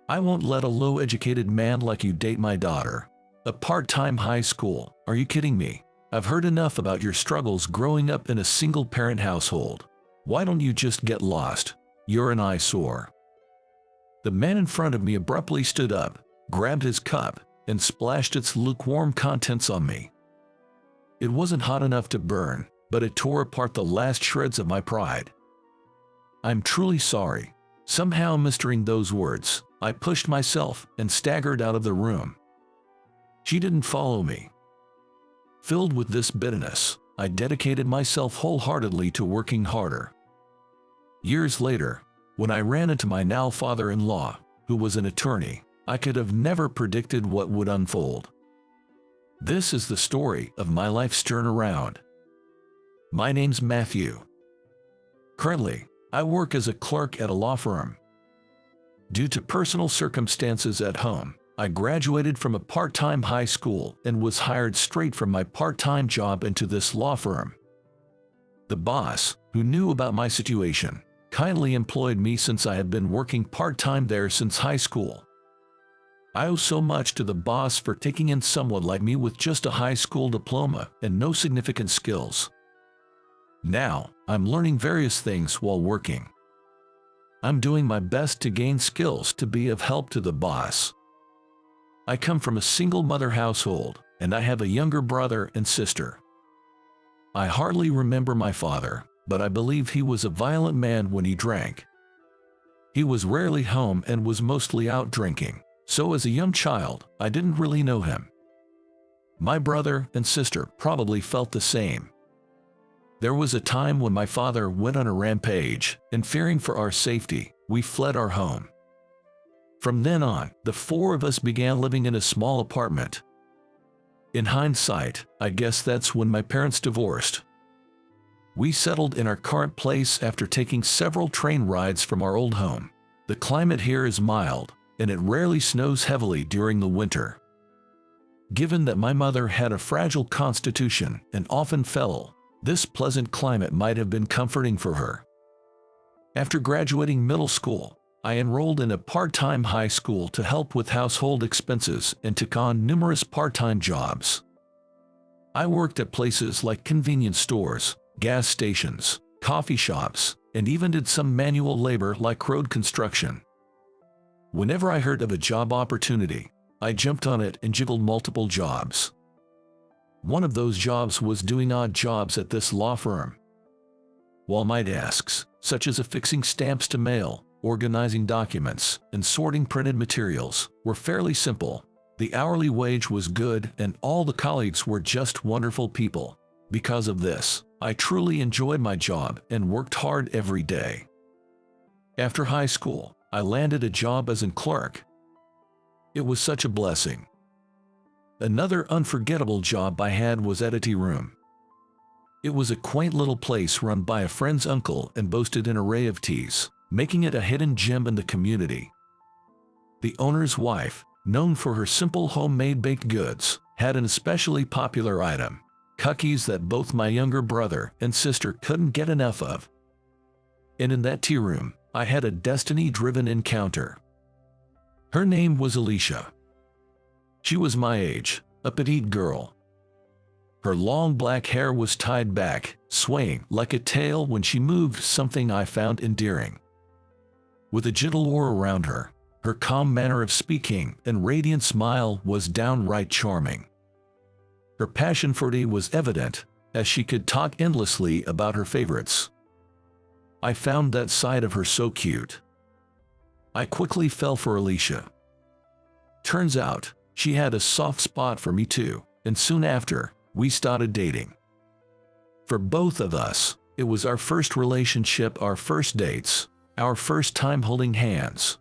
I won't let a low-educated man like you date my daughter. A part-time high school? Are you kidding me? I've heard enough about your struggles growing up in a single-parent household. Why don't you just get lost? You're an eyesore." The man in front of me abruptly stood up, grabbed his cup, and splashed its lukewarm contents on me. It wasn't hot enough to burn, but it tore apart the last shreds of my pride. "I'm truly sorry." Somehow mastering those words, I pushed myself and staggered out of the room. She didn't follow me. Filled with this bitterness, I dedicated myself wholeheartedly to working harder. Years later, when I ran into my now father-in-law, who was an attorney, I could have never predicted what would unfold. This is the story of my life's turnaround. My name's Matthew. Currently, I work as a clerk at a law firm. Due to personal circumstances at home, I graduated from a part-time high school and was hired straight from my part-time job into this law firm. The boss, who knew about my situation, kindly employed me since I had been working part-time there since high school. I owe so much to the boss for taking in someone like me with just a high school diploma and no significant skills. Now, I'm learning various things while working. I'm doing my best to gain skills to be of help to the boss. I come from a single-mother household, and I have a younger brother and sister. I hardly remember my father, but I believe he was a violent man when he drank. He was rarely home and was mostly out drinking, so as a young child, I didn't really know him. My brother and sister probably felt the same. There was a time when my father went on a rampage, and fearing for our safety, we fled our home. From then on, the four of us began living in a small apartment. In hindsight, I guess that's when my parents divorced. We settled in our current place after taking several train rides from our old home. The climate here is mild, and it rarely snows heavily during the winter. Given that my mother had a fragile constitution and often fell, this pleasant climate might have been comforting for her. After graduating middle school, I enrolled in a part-time high school to help with household expenses and took on numerous part-time jobs. I worked at places like convenience stores, gas stations, coffee shops, and even did some manual labor like road construction. Whenever I heard of a job opportunity, I jumped on it and juggled multiple jobs. One of those jobs was doing odd jobs at this law firm. While my tasks, such as affixing stamps to mail, organizing documents, and sorting printed materials, were fairly simple, the hourly wage was good and all the colleagues were just wonderful people. Because of this, I truly enjoyed my job and worked hard every day. After high school, I landed a job as a clerk. It was such a blessing. Another unforgettable job I had was at a tea room. It was a quaint little place run by a friend's uncle and boasted an array of teas, making it a hidden gem in the community. The owner's wife, known for her simple homemade baked goods, had an especially popular item, cookies that both my younger brother and sister couldn't get enough of. And in that tea room, I had a destiny-driven encounter. Her name was Alicia. She was my age, a petite girl. Her long black hair was tied back, swaying like a tail when she moved, something I found endearing. With a gentle aura around her, her calm manner of speaking and radiant smile was downright charming. Her passion for tea was evident, as she could talk endlessly about her favorites. I found that side of her so cute. I quickly fell for Alicia. Turns out, she had a soft spot for me too, and soon after, we started dating. For both of us, it was our first relationship, our first dates, our first time holding hands.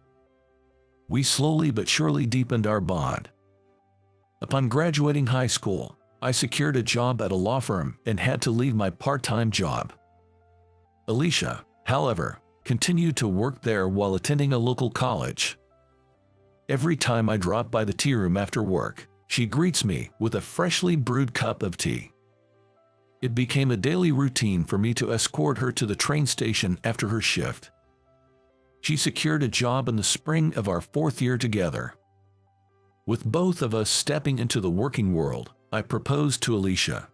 We slowly but surely deepened our bond. Upon graduating high school, I secured a job at a law firm and had to leave my part-time job. Alicia, however, continued to work there while attending a local college. Every time I drop by the tea room after work, she greets me with a freshly brewed cup of tea. It became a daily routine for me to escort her to the train station after her shift. She secured a job in the spring of our 4th year together. With both of us stepping into the working world, I proposed to Alicia.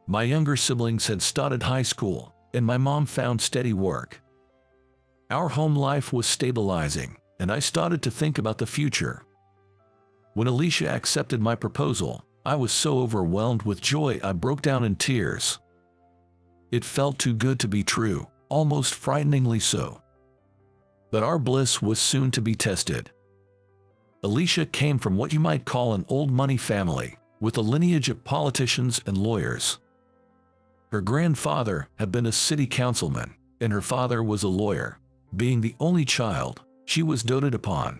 My younger siblings had started high school, and my mom found steady work. Our home life was stabilizing, and I started to think about the future. When Alicia accepted my proposal, I was so overwhelmed with joy I broke down in tears. It felt too good to be true, almost frighteningly so. But our bliss was soon to be tested. Alicia came from what you might call an old money family, with a lineage of politicians and lawyers. Her grandfather had been a city councilman, and her father was a lawyer. Being the only child, she was doted upon.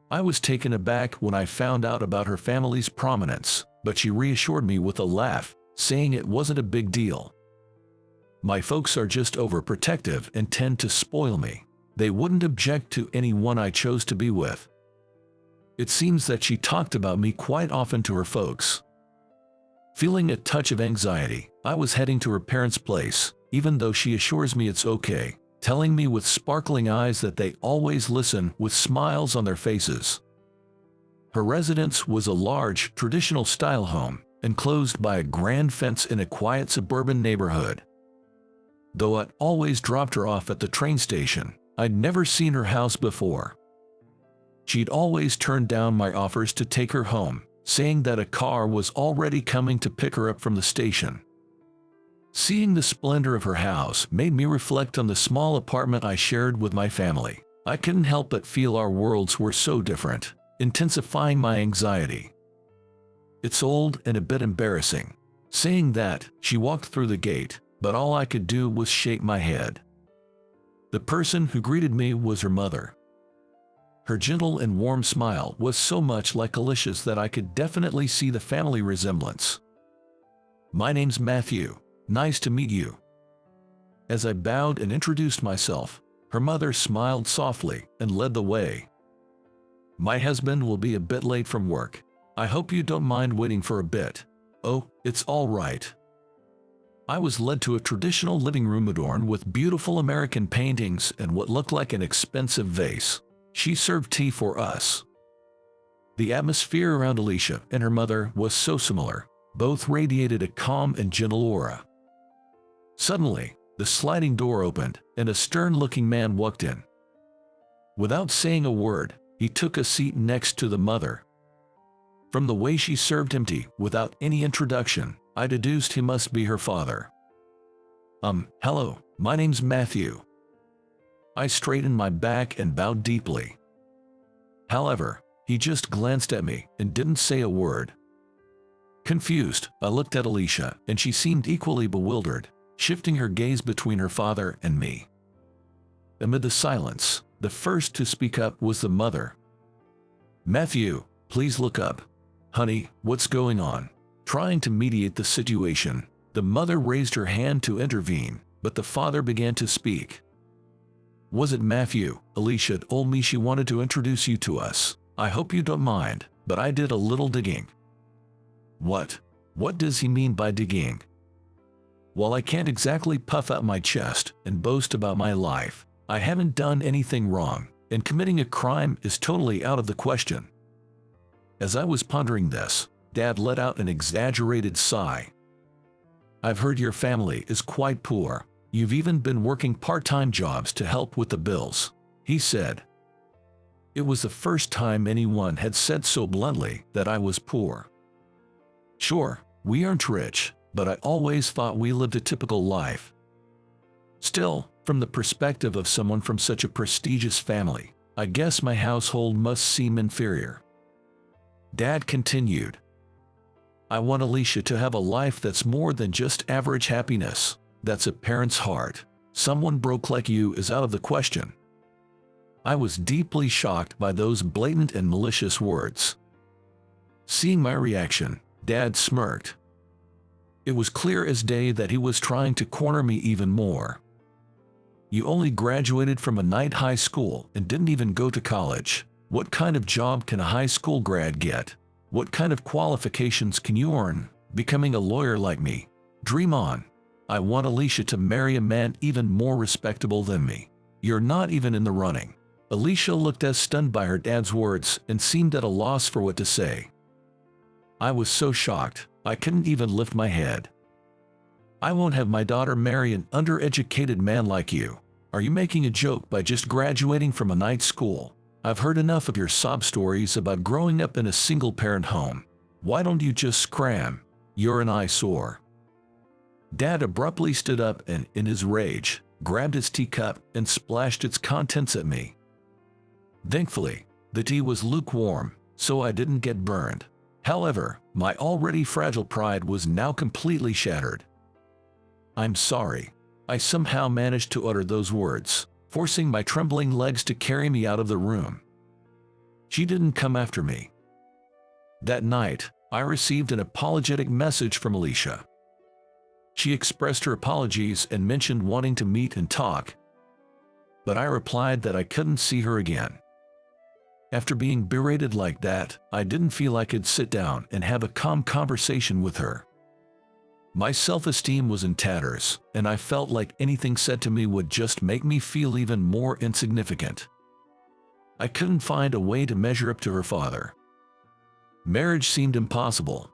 I was taken aback when I found out about her family's prominence, but she reassured me with a laugh, saying it wasn't a big deal. My folks are just overprotective and tend to spoil me. They wouldn't object to anyone I chose to be with. It seems that she talked about me quite often to her folks. Feeling a touch of anxiety, I was heading to her parents' place, even though she assures me it's okay, telling me with sparkling eyes that they always listen with smiles on their faces. Her residence was a large, traditional-style home, enclosed by a grand fence in a quiet suburban neighborhood. Though I'd always dropped her off at the train station, I'd never seen her house before. She'd always turned down my offers to take her home, saying that a car was already coming to pick her up from the station. Seeing the splendor of her house made me reflect on the small apartment I shared with my family. I couldn't help but feel our worlds were so different, intensifying my anxiety. It's old and a bit embarrassing. Saying that, she walked through the gate, but all I could do was shake my head. The person who greeted me was her mother. Her gentle and warm smile was so much like Alicia's that I could definitely see the family resemblance. "My name's Matthew. Nice to meet you." As I bowed and introduced myself, her mother smiled softly and led the way. "My husband will be a bit late from work. I hope you don't mind waiting for a bit." "Oh, it's all right." I was led to a traditional living room adorned with beautiful American paintings and what looked like an expensive vase. She served tea for us. The atmosphere around Alicia and her mother was so similar. Both radiated a calm and gentle aura. Suddenly, the sliding door opened, and a stern-looking man walked in. Without saying a word, he took a seat next to the mother. From the way she served him tea without any introduction, I deduced he must be her father. Hello, my name's Matthew." I straightened my back and bowed deeply. However, he just glanced at me and didn't say a word. Confused, I looked at Alicia, and she seemed equally bewildered, shifting her gaze between her father and me. Amid the silence, the first to speak up was the mother. "Matthew, please look up. Honey, what's going on?" Trying to mediate the situation, the mother raised her hand to intervene, but the father began to speak. "Was it Matthew? Alicia told me she wanted to introduce you to us. I hope you don't mind, but I did a little digging." "What? What does he mean by digging?" "While I can't exactly puff out my chest and boast about my life, I haven't done anything wrong, and committing a crime is totally out of the question." As I was pondering this, Dad let out an exaggerated sigh. "I've heard your family is quite poor. You've even been working part-time jobs to help with the bills," he said. It was the first time anyone had said so bluntly that I was poor. Sure, we aren't rich, but I always thought we lived a typical life. Still, from the perspective of someone from such a prestigious family, I guess my household must seem inferior. Dad continued, "I want Alicia to have a life that's more than just average happiness. That's a parent's heart. Someone broke like you is out of the question." I was deeply shocked by those blatant and malicious words. Seeing my reaction, Dad smirked. It was clear as day that he was trying to corner me even more. "You only graduated from a night high school and didn't even go to college. What kind of job can a high school grad get? What kind of qualifications can you earn becoming a lawyer like me? Dream on. I want Alicia to marry a man even more respectable than me. You're not even in the running." Alicia looked as stunned by her dad's words and seemed at a loss for what to say. I was so shocked, I couldn't even lift my head. "I won't have my daughter marry an undereducated man like you. Are you making a joke by just graduating from a night school? I've heard enough of your sob stories about growing up in a single-parent home. Why don't you just scram? You're an eyesore." Dad abruptly stood up and, in his rage, grabbed his teacup and splashed its contents at me. Thankfully, the tea was lukewarm, so I didn't get burned. However, my already fragile pride was now completely shattered. "I'm sorry." I somehow managed to utter those words, forcing my trembling legs to carry me out of the room. She didn't come after me. That night, I received an apologetic message from Alicia. She expressed her apologies and mentioned wanting to meet and talk, but I replied that I couldn't see her again. After being berated like that, I didn't feel I could sit down and have a calm conversation with her. My self-esteem was in tatters, and I felt like anything said to me would just make me feel even more insignificant. I couldn't find a way to measure up to her father. Marriage seemed impossible.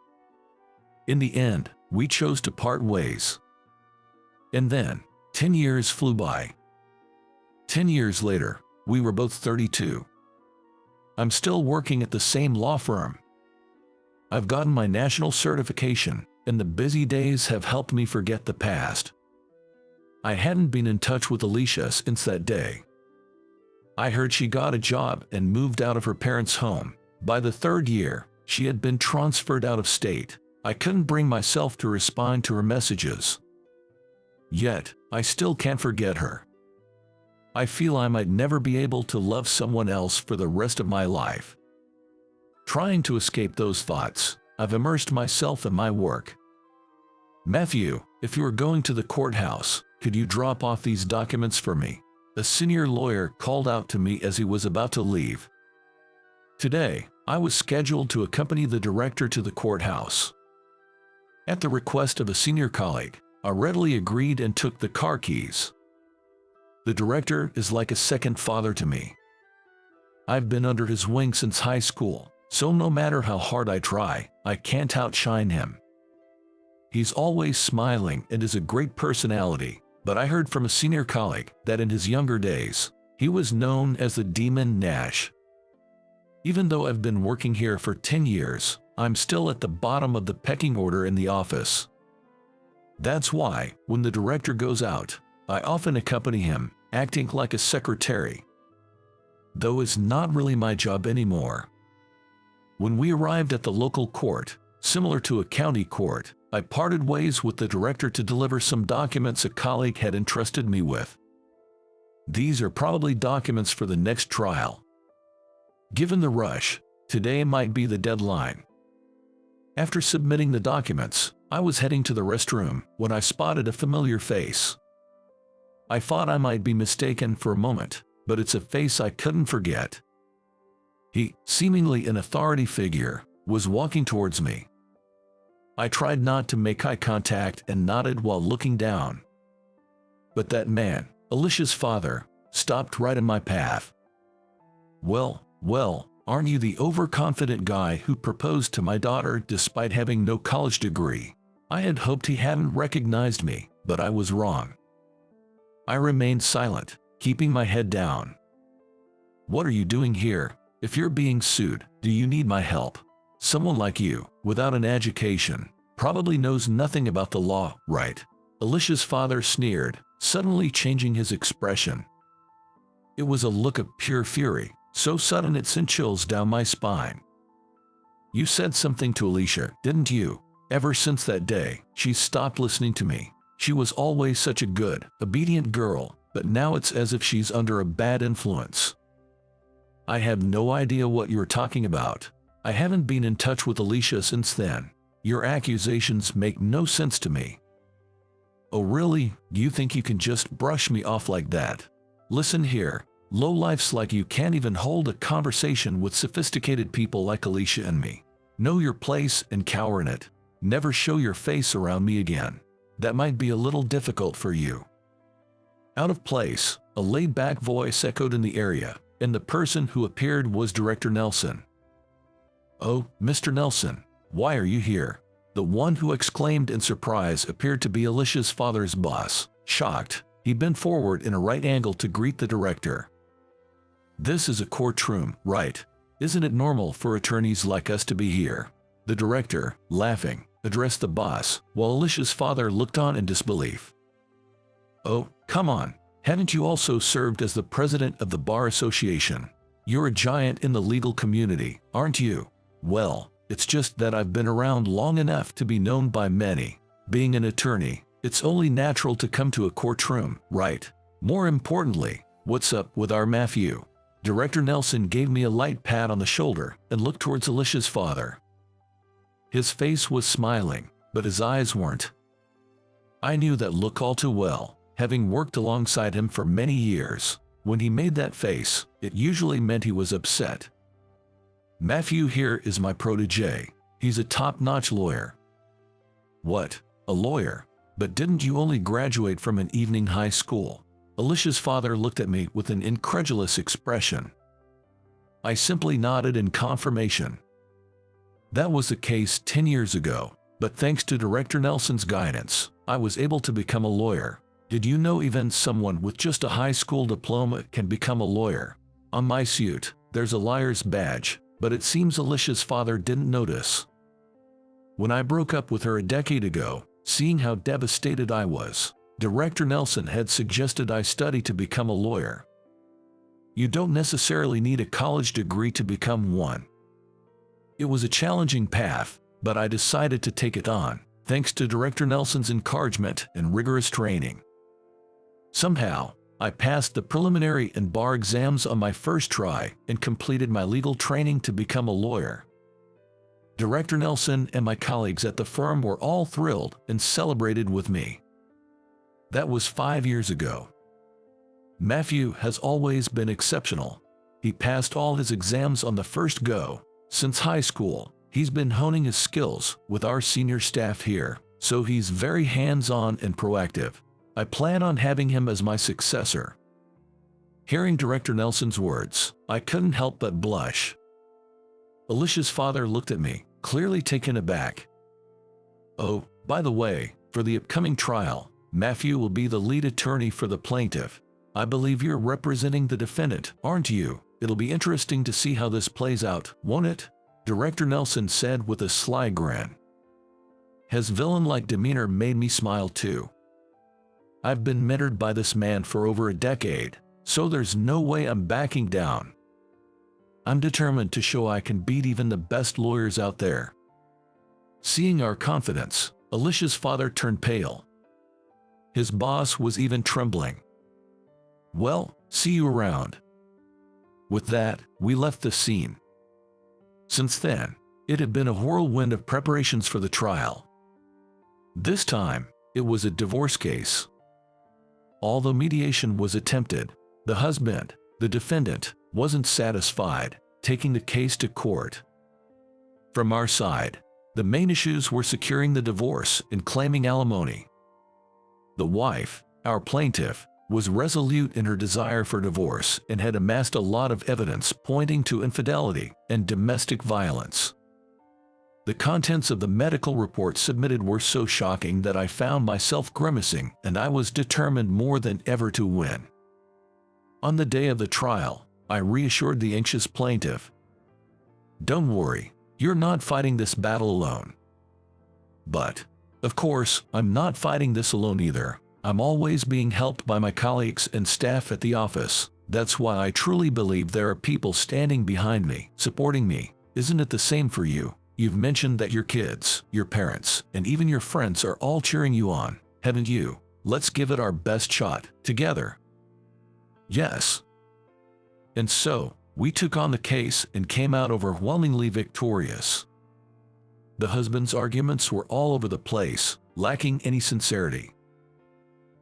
In the end, we chose to part ways. And then, 10 years flew by. 10 years later, we were both 32. I'm still working at the same law firm. I've gotten my national certification, and the busy days have helped me forget the past. I hadn't been in touch with Alicia since that day. I heard she got a job and moved out of her parents' home. By the 3rd year, she had been transferred out of state. I couldn't bring myself to respond to her messages. Yet, I still can't forget her. I feel I might never be able to love someone else for the rest of my life. Trying to escape those thoughts, I've immersed myself in my work. "Matthew, if you are going to the courthouse, could you drop off these documents for me?" A senior lawyer called out to me as he was about to leave. Today, I was scheduled to accompany the director to the courthouse. At the request of a senior colleague, I readily agreed and took the car keys. The director is like a second father to me. I've been under his wing since high school, so no matter how hard I try, I can't outshine him. He's always smiling and is a great personality, but I heard from a senior colleague that in his younger days, he was known as the Demon Nash. Even though I've been working here for 10 years, I'm still at the bottom of the pecking order in the office. That's why, when the director goes out, I often accompany him, acting like a secretary. Though it's not really my job anymore. When we arrived at the local court, similar to a county court, I parted ways with the director to deliver some documents a colleague had entrusted me with. These are probably documents for the next trial. Given the rush, today might be the deadline. After submitting the documents, I was heading to the restroom when I spotted a familiar face. I thought I might be mistaken for a moment, but it's a face I couldn't forget. He, seemingly an authority figure, was walking towards me. I tried not to make eye contact and nodded while looking down. But that man, Alicia's father, stopped right in my path. Well, aren't you the overconfident guy who proposed to my daughter despite having no college degree? I had hoped he hadn't recognized me, but I was wrong. I remained silent, keeping my head down. "What are you doing here? If you're being sued, do you need my help? Someone like you, without an education, probably knows nothing about the law, right?" Alicia's father sneered, suddenly changing his expression. It was a look of pure fury, so sudden it sent chills down my spine. "You said something to Alicia, didn't you? Ever since that day, she's stopped listening to me. She was always such a good, obedient girl, but now it's as if she's under a bad influence." "I have no idea what you're talking about. I haven't been in touch with Alicia since then. Your accusations make no sense to me." "Oh really? Do you think you can just brush me off like that? Listen here, lowlifes like you can't even hold a conversation with sophisticated people like Alicia and me. Know your place and cower in it. Never show your face around me again. That might be a little difficult for you." Out of place, A laid-back voice echoed in the area, and the person who appeared was Director Nelson. "Oh, Mr. Nelson, why are you here?" The one who exclaimed in surprise appeared to be Alicia's father's boss. Shocked, he bent forward in a right angle to greet the director. "This is a courtroom, right? Isn't it normal for attorneys like us to be here?" The director, laughing, addressed the boss, while Alicia's father looked on in disbelief. "Oh, come on. Haven't you also served as the president of the Bar Association? You're a giant in the legal community, aren't you?" "Well, it's just that I've been around long enough to be known by many. Being an attorney, it's only natural to come to a courtroom, right? More importantly, what's up with our Matthew?" Director Nelson gave me a light pat on the shoulder and looked towards Alicia's father. His face was smiling, but his eyes weren't. I knew that look all too well, having worked alongside him for many years. When he made that face, it usually meant he was upset. "Matthew here is my protege. He's a top-notch lawyer." "What? A lawyer? But didn't you only graduate from an evening high school?" Alicia's father looked at me with an incredulous expression. I simply nodded in confirmation. That was the case 10 years ago, but thanks to Director Nelson's guidance, I was able to become a lawyer. Did you know even someone with just a high school diploma can become a lawyer? On my suit, there's a lawyer's badge, but it seems Alicia's father didn't notice. When I broke up with her a decade ago, seeing how devastated I was, Director Nelson had suggested I study to become a lawyer. You don't necessarily need a college degree to become one. It was a challenging path, but I decided to take it on, thanks to Director Nelson's encouragement and rigorous training. Somehow, I passed the preliminary and bar exams on my first try and completed my legal training to become a lawyer. Director Nelson and my colleagues at the firm were all thrilled and celebrated with me. That was 5 years ago. Matthew has always been exceptional. He passed all his exams on the first go. Since high school, he's been honing his skills with our senior staff here, so he's very hands-on and proactive. I plan on having him as my successor. Hearing Director Nelson's words, I couldn't help but blush. Alicia's father looked at me, clearly taken aback. "Oh, by the way, for the upcoming trial, Matthew will be the lead attorney for the plaintiff. I believe you're representing the defendant, aren't you? It'll be interesting to see how this plays out, won't it?" Director Nelson said with a sly grin. His villain-like demeanor made me smile too. I've been mentored by this man for over a decade, so there's no way I'm backing down. I'm determined to show I can beat even the best lawyers out there. Seeing our confidence, Alicia's father turned pale. His boss was even trembling. "Well, see you around." With that, we left the scene. Since then, it had been a whirlwind of preparations for the trial. This time, it was a divorce case. Although mediation was attempted, the husband, the defendant, wasn't satisfied, taking the case to court. From our side, the main issues were securing the divorce and claiming alimony. The wife, our plaintiff, was resolute in her desire for divorce and had amassed a lot of evidence pointing to infidelity and domestic violence. The contents of the medical report submitted were so shocking that I found myself grimacing, and I was determined more than ever to win. On the day of the trial, I reassured the anxious plaintiff. "Don't worry, you're not fighting this battle alone." But, of course, I'm not fighting this alone either. I'm always being helped by my colleagues and staff at the office. That's why I truly believe there are people standing behind me, supporting me. Isn't it the same for you? You've mentioned that your kids, your parents, and even your friends are all cheering you on, haven't you? Let's give it our best shot, together. Yes. And so, we took on the case and came out overwhelmingly victorious. The husband's arguments were all over the place, lacking any sincerity.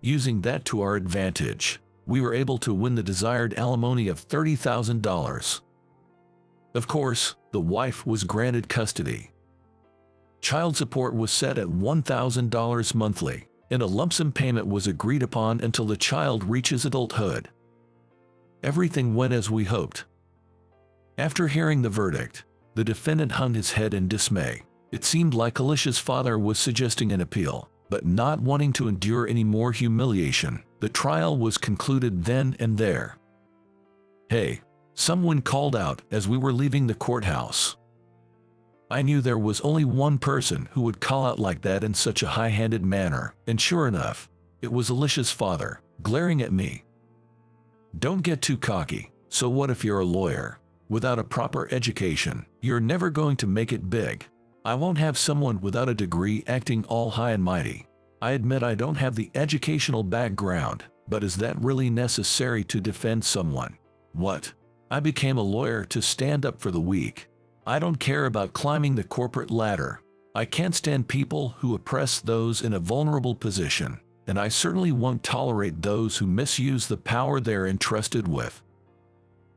Using that to our advantage, we were able to win the desired alimony of $30,000. Of course, the wife was granted custody. Child support was set at $1,000 monthly, and a lump sum payment was agreed upon until the child reaches adulthood. Everything went as we hoped. After hearing the verdict, the defendant hung his head in dismay. It seemed like Alicia's father was suggesting an appeal, but not wanting to endure any more humiliation. The trial was concluded then and there. "Hey," someone called out as we were leaving the courthouse. I knew there was only one person who would call out like that in such a high-handed manner, and sure enough, it was Alicia's father, glaring at me. "Don't get too cocky. So what if you're a lawyer? Without a proper education, you're never going to make it big. I won't have someone without a degree acting all high and mighty. I admit I don't have the educational background, but is that really necessary to defend someone? What? I became a lawyer to stand up for the weak. I don't care about climbing the corporate ladder. I can't stand people who oppress those in a vulnerable position, and I certainly won't tolerate those who misuse the power they're entrusted with."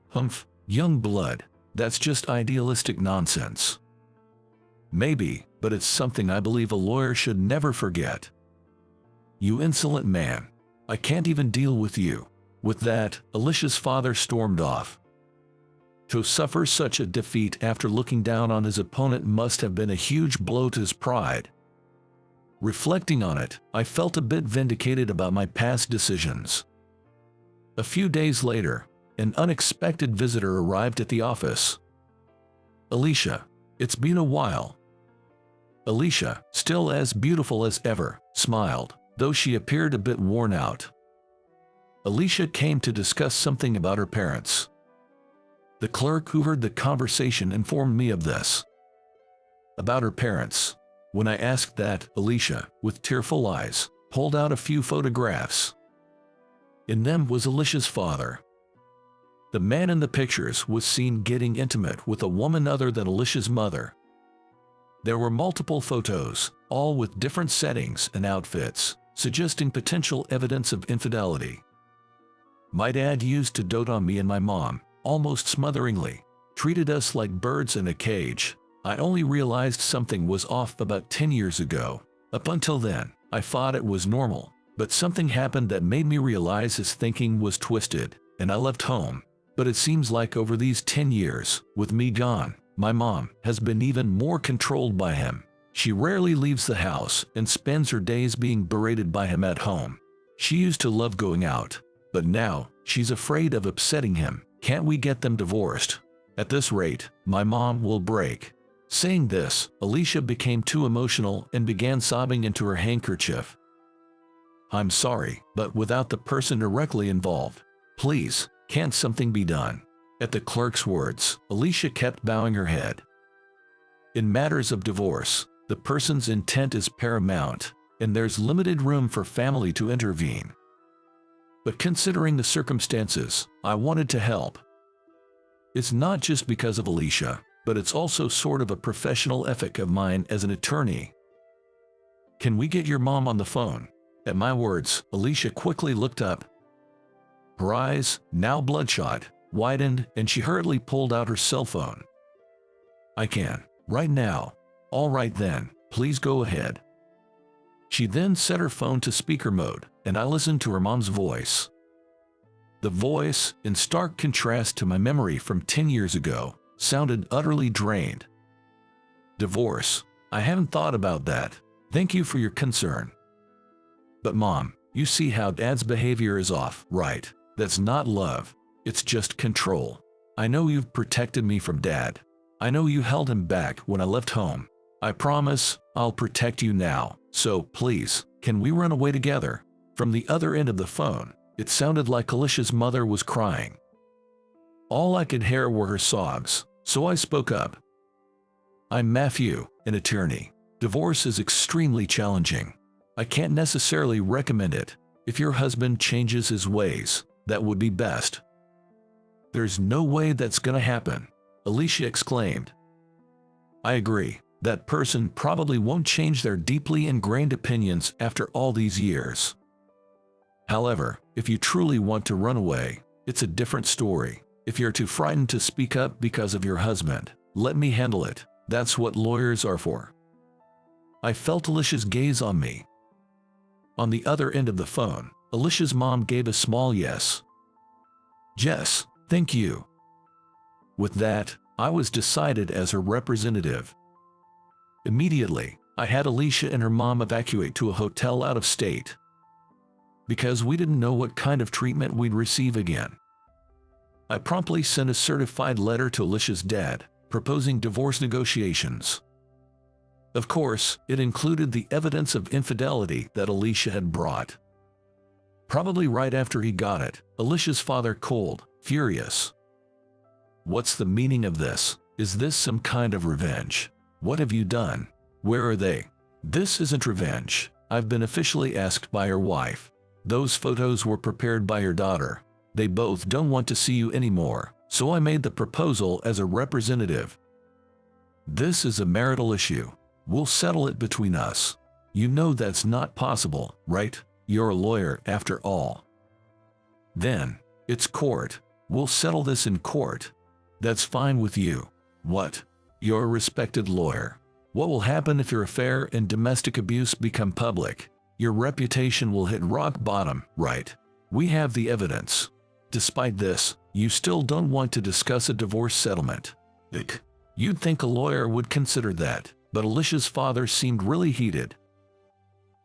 Humph, young blood, that's just idealistic nonsense. Maybe, but it's something I believe a lawyer should never forget. "You insolent man. I can't even deal with you." With that, Alicia's father stormed off. To suffer such a defeat after looking down on his opponent must have been a huge blow to his pride. Reflecting on it, I felt a bit vindicated about my past decisions. A few days later, an unexpected visitor arrived at the office. "Alicia, it's been a while." Alicia, still as beautiful as ever, smiled, though she appeared a bit worn out. Alicia came to discuss something about her parents. The clerk who heard the conversation informed me of this. About her parents. When I asked that, Alicia, with tearful eyes, pulled out a few photographs. In them was Alicia's father. The man in the pictures was seen getting intimate with a woman other than Alicia's mother. There were multiple photos, all with different settings and outfits, suggesting potential evidence of infidelity. My dad used to dote on me and my mom, almost smotheringly, treated us like birds in a cage. I only realized something was off about 10 years ago. Up until then, I thought it was normal, but something happened that made me realize his thinking was twisted, and I left home. But it seems like over these 10 years, with me gone, my mom has been even more controlled by him. She rarely leaves the house and spends her days being berated by him at home. She used to love going out, but now she's afraid of upsetting him. Can't we get them divorced? At this rate, my mom will break. Saying this, Alicia became too emotional and began sobbing into her handkerchief. "I'm sorry, but without the person directly involved, please, can't something be done?" At the clerk's words, Alicia kept bowing her head. In matters of divorce, the person's intent is paramount, and there's limited room for family to intervene. But considering the circumstances, I wanted to help. It's not just because of Alicia, but it's also sort of a professional ethic of mine as an attorney. "Can we get your mom on the phone?" At my words, Alicia quickly looked up. Her eyes, now bloodshot, widened, and she hurriedly pulled out her cell phone. "I can, right now." "All right then, please go ahead." She then set her phone to speaker mode, and I listened to her mom's voice. The voice, in stark contrast to my memory from 10 years ago, sounded utterly drained. "Divorce? I haven't thought about that. Thank you for your concern. But Mom, you see how Dad's behavior is off, right? That's not love. It's just control. I know you've protected me from Dad. I know you held him back when I left home. I promise I'll protect you now. So please, can we run away together?" From the other end of the phone, it sounded like Alicia's mother was crying. All I could hear were her sobs, so I spoke up. "I'm Matthew, an attorney. Divorce is extremely challenging. I can't necessarily recommend it. If your husband changes his ways, that would be best." "There's no way that's gonna happen," Alicia exclaimed. "I agree. That person probably won't change their deeply ingrained opinions after all these years. However, if you truly want to run away, it's a different story. If you're too frightened to speak up because of your husband, let me handle it. That's what lawyers are for." I felt Alicia's gaze on me. On the other end of the phone, Alicia's mom gave a small yes. Jess, thank you. With that, I was decided as her representative. Immediately, I had Alicia and her mom evacuate to a hotel out of state, because we didn't know what kind of treatment we'd receive again. I promptly sent a certified letter to Alicia's dad, proposing divorce negotiations. Of course, it included the evidence of infidelity that Alicia had brought. Probably right after he got it, Alicia's father called, furious. What's the meaning of this? Is this some kind of revenge? What have you done? Where are they? This isn't revenge. I've been officially asked by her wife. Those photos were prepared by her daughter. They both don't want to see you anymore, so I made the proposal as a representative. This is a marital issue. We'll settle it between us. You know that's not possible, right? You're a lawyer after all. Then, it's court. We'll settle this in court. That's fine with you. What? You're a respected lawyer. What will happen if your affair and domestic abuse become public? Your reputation will hit rock bottom, right? We have the evidence. Despite this, you still don't want to discuss a divorce settlement. You'd think a lawyer would consider that, but Alicia's father seemed really heated.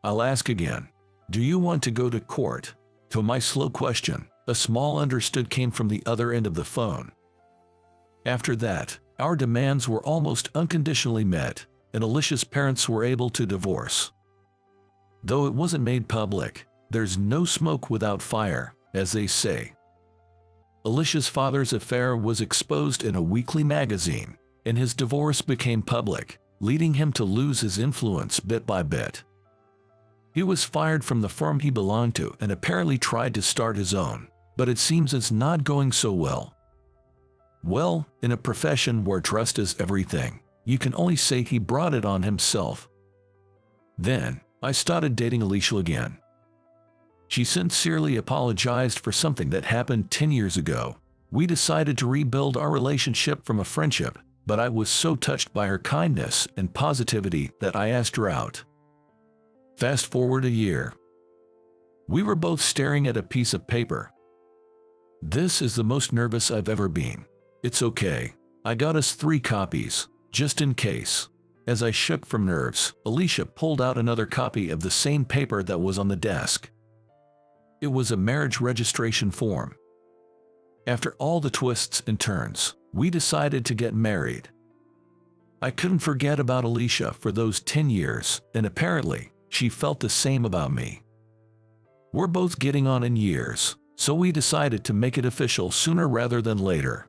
I'll ask again. Do you want to go to court? To my slow question, a small understood came from the other end of the phone. After that, our demands were almost unconditionally met, and Alicia's parents were able to divorce. Though it wasn't made public, there's no smoke without fire, as they say. Alicia's father's affair was exposed in a weekly magazine, and his divorce became public, leading him to lose his influence bit by bit. He was fired from the firm he belonged to and apparently tried to start his own, but it seems it's not going so well. Well, in a profession where trust is everything, you can only say he brought it on himself. Then, I started dating Alicia again. She sincerely apologized for something that happened 10 years ago. We decided to rebuild our relationship from a friendship, but I was so touched by her kindness and positivity that I asked her out. Fast forward a year. We were both staring at a piece of paper. This is the most nervous I've ever been. It's okay. I got us 3 copies, just in case. As I shook from nerves, Alicia pulled out another copy of the same paper that was on the desk. It was a marriage registration form. After all the twists and turns, we decided to get married. I couldn't forget about Alicia for those 10 years, and apparently, she felt the same about me. We're both getting on in years, so we decided to make it official sooner rather than later.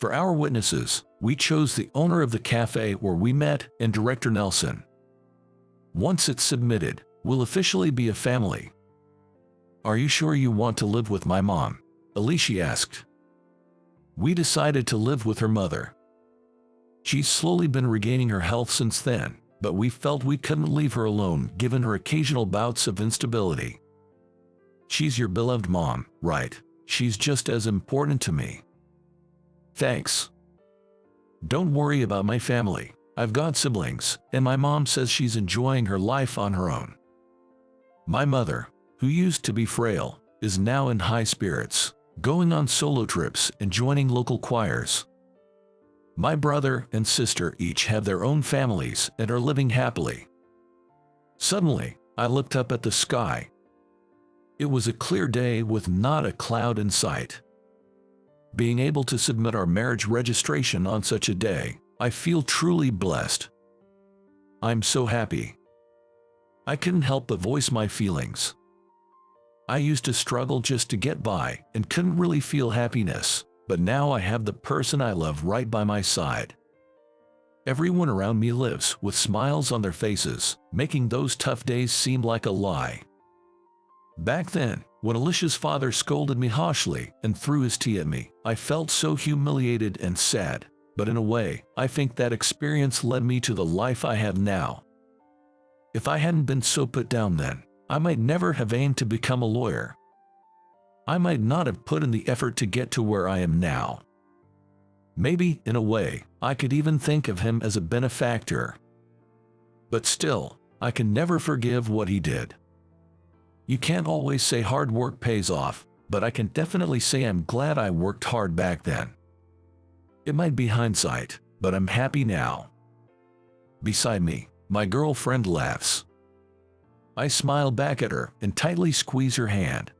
For our witnesses, we chose the owner of the cafe where we met and Director Nelson. Once it's submitted, we'll officially be a family. Are you sure you want to live with my mom? Alicia asked. We decided to live with her mother. She's slowly been regaining her health since then, but we felt we couldn't leave her alone given her occasional bouts of instability. She's your beloved mom, right? She's just as important to me. Thanks. Don't worry about my family. I've got siblings, and my mom says she's enjoying her life on her own. My mother, who used to be frail, is now in high spirits, going on solo trips and joining local choirs. My brother and sister each have their own families and are living happily. Suddenly, I looked up at the sky. It was a clear day with not a cloud in sight. Being able to submit our marriage registration on such a day, I feel truly blessed. I'm so happy. I couldn't help but voice my feelings. I used to struggle just to get by and couldn't really feel happiness, but now I have the person I love right by my side. Everyone around me lives with smiles on their faces, making those tough days seem like a lie. Back then, when Alicia's father scolded me harshly and threw his tea at me, I felt so humiliated and sad, but in a way, I think that experience led me to the life I have now. If I hadn't been so put down then, I might never have aimed to become a lawyer. I might not have put in the effort to get to where I am now. Maybe, in a way, I could even think of him as a benefactor. But still, I can never forgive what he did. You can't always say hard work pays off, but I can definitely say I'm glad I worked hard back then. It might be hindsight, but I'm happy now. Beside me, my girlfriend laughs. I smile back at her and tightly squeeze her hand.